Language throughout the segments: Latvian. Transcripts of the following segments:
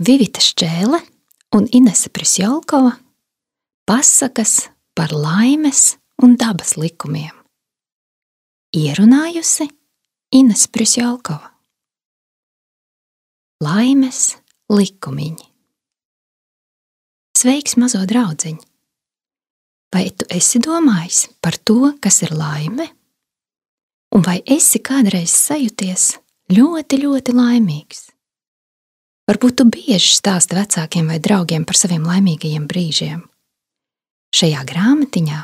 Vivita Šķēle un Inese Prisjalkova pasakas par laimes un dabas likumiem. Ierunājusi Inese Prisjalkova. Laimes likumiņi. Sveiks, mazo draudziņ! Vai tu esi domājis par to, kas ir laime? Un vai esi kādreiz sajuties ļoti, ļoti laimīgs? Varbūt tu bieži stāsti vecākiem vai draugiem par saviem laimīgajiem brīžiem. Šajā grāmatiņā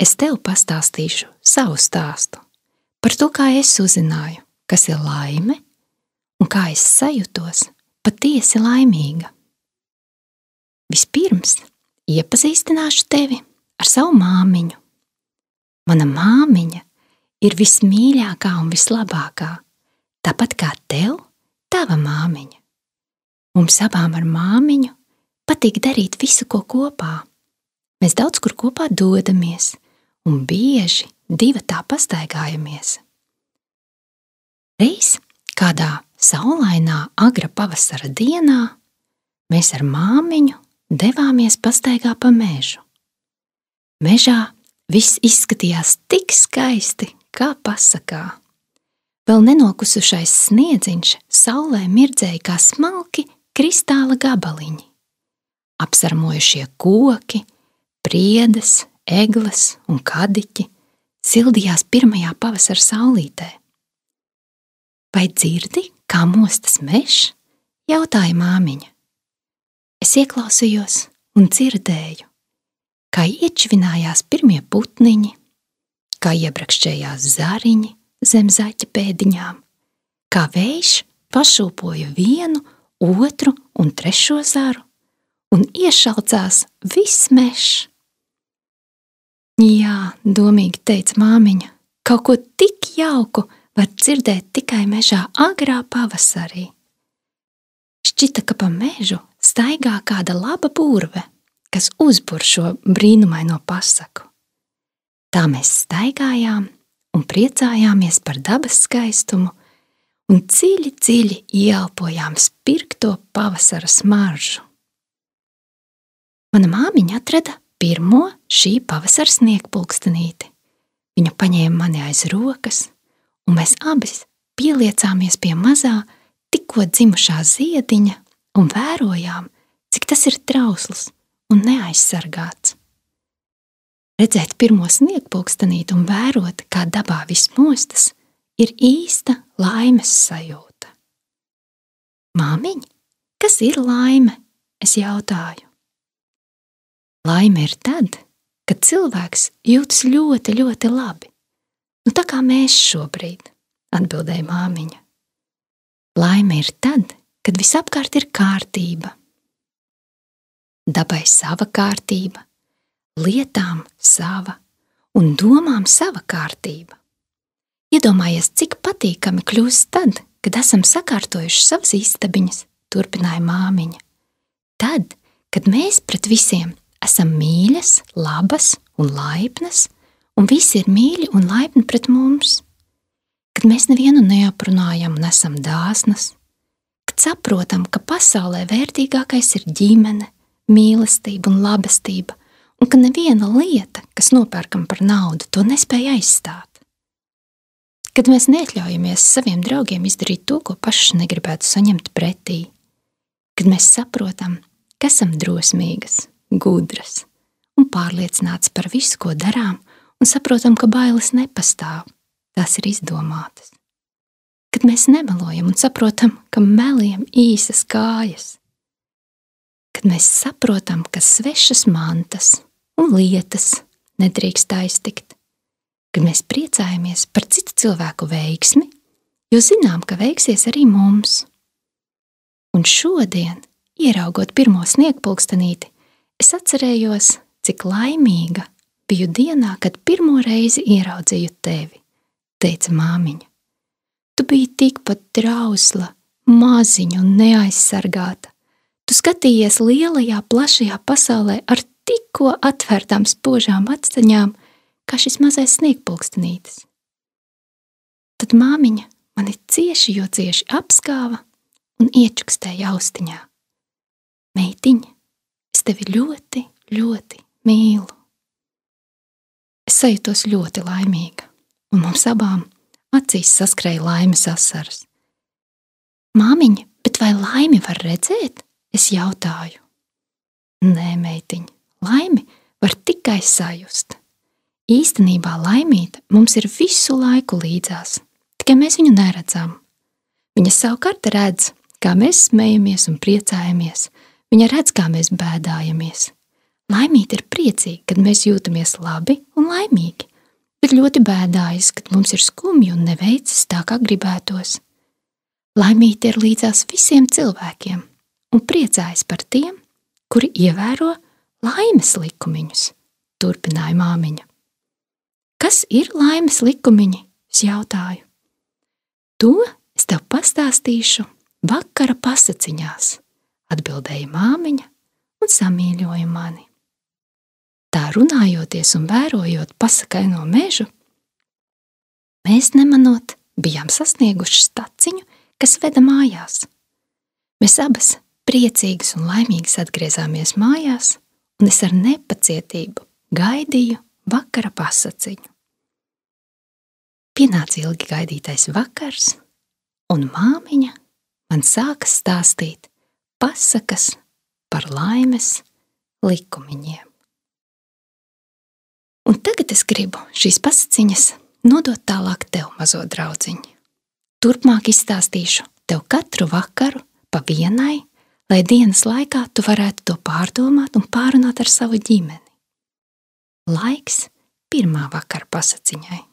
es tev pastāstīšu savu stāstu par to, kā es uzzināju, kas ir laime un kā es sajutos patiesi laimīga. Vispirms iepazīstināšu tevi ar savu māmiņu. Mana māmiņa ir vismīļākā un vislabākā, tāpat kā tev, tava māmiņa. Mums abām ar māmiņu patīk darīt visu, ko kopā. Mēs daudz kur kopā dodamies un bieži divatā pastaigājamies. Reiz kādā saulainā agra pavasara dienā mēs ar māmiņu devāmies pastaigā pa mežu. Mežā viss izskatījās tik skaisti, kā pasakā. Vēl nenokusušais sniedziņš saulē mirdzēja kā smalki kristāla gabaliņi. Apsarmojušie koki, priedes, egles un kadiķi sildījās pirmajā pavasara saulītē. Vai dzirdi, kā mostas mežs? Jautāja māmiņa. Es ieklausījos un dzirdēju, kā iečvinājās pirmie putniņi, kā iebrakšķējās zariņi zem zaķa pēdiņām, kā vējš pašūpoja vienu, otru un trešo zaru un iešalcās viss mežs. Jā, domīgi teica māmiņa, kaut ko tik jauku var dzirdēt tikai mežā agrā pavasarī. Šķita, ka pa mežu staigā kāda laba burve, kas uzbur šo brīnumaino pasaku. Tā mēs staigājām un priecājāmies par dabas skaistumu un dziļi, dziļi ieelpojām spirkto pavasara smaržu. Mana māmiņa atrada pirmo šī pavasara sniegpulkstenīti. Viņa paņēma mani aiz rokas, un mēs abi pieliecāmies pie mazā, tikko dzimušā ziediņa un vērojām, cik tas ir trausls un neaizsargāts. Redzēt pirmo sniegpulkstenīti un vērot, kā dabā viss mostas, ir īsta laimes sajūta. Māmiņ, kas ir laime? Es jautāju. Laime ir tad, kad cilvēks jūtas ļoti, ļoti labi. Nu tā kā mēs šobrīd, atbildēja māmiņa. Laime ir tad, kad visapkārt ir kārtība. Dabai sava kārtība, lietām sava un domām sava kārtība. Iedomājies, cik patīkami kļūst tad, kad esam sakārtojuši savas istabiņas, turpināja māmiņa. Tad, kad mēs pret visiem esam mīļas, labas un laipnas, un visi ir mīļi un laipni pret mums. Kad mēs nevienu neaprunājam un esam dāsnas, kad saprotam, ka pasaulē vērtīgākais ir ģimene, mīlestība un labestība, un ka neviena lieta, kas nopērkam par naudu, to nespēja aizstāt. Kad mēs neatļaujamies saviem draugiem izdarīt to, ko paši negribētu saņemt pretī. Kad mēs saprotam, ka esam drosmīgas, gudras un pārliecinātas par visu, ko darām, un saprotam, ka bailes nepastāv, tās ir izdomātas. Kad mēs nemelojam un saprotam, ka meliem īsas kājas. Kad mēs saprotam, ka svešas mantas un lietas nedrīkst aiztikt. Kad mēs priecājamies par citu cilvēku veiksmi, jo zinām, ka veiksies arī mums. Un šodien, ieraugot pirmo sniegpulkstenīti, es atcerējos, cik laimīga biju dienā, kad pirmo reizi ieraudzīju tevi, teica māmiņa. Tu biji tikpat trausla, maziņa un neaizsargāta. Tu skatījies lielajā, plašajā pasaulē ar tikko atvērtām spožām aciņām, kā šis mazais sniegpulkstenītis. Tad māmiņa mani cieši apskāva un iečukstēja austiņā. Meitiņ, es tevi ļoti, ļoti mīlu. Es sajūtos ļoti laimīga, un mums abām acīs saskrēja laimes asaras. Māmiņa, bet vai laimi var redzēt? Es jautāju. Nē, meitiņ, laimi var tikai sajust. Īstenībā laimīte mums ir visu laiku līdzās, tikai mēs viņu neredzam. Viņa savukārt redz, kā mēs smejamies un priecājamies. Viņa redz, kā mēs bēdājamies. Laimīte ir priecīga, kad mēs jūtamies labi un laimīgi, bet ļoti bēdājas, kad mums ir skumji un neveicas tā, kā gribētos. Laimīte ir līdzās visiem cilvēkiem un priecājas par tiem, kuri ievēro laimes likumiņus, turpināja māmiņa. Kas ir laimes likumiņi? Es jautāju. To es tev pastāstīšu vakara pasaciņās, atbildēja māmiņa un samīļoja mani. Tā runājoties un vērojot pasakaino mežu, mēs nemanot bijām sasnieguši staciņu, kas veda mājās. Mēs abas priecīgas un laimīgas atgriezāmies mājās, un es ar nepacietību gaidīju vakara pasaciņu. Pienāca ilgi gaidītais vakars, un māmiņa man sāka stāstīt pasakas par laimes likumiņiem. Un tagad es gribu šīs pasaciņas nodot tālāk tev, mazo draudziņu. Turpmāk izstāstīšu tev katru vakaru pa vienai, lai dienas laikā tu varētu to pārdomāt un pārunāt ar savu ģimeni. Laiks pirmā vakara pasaciņai.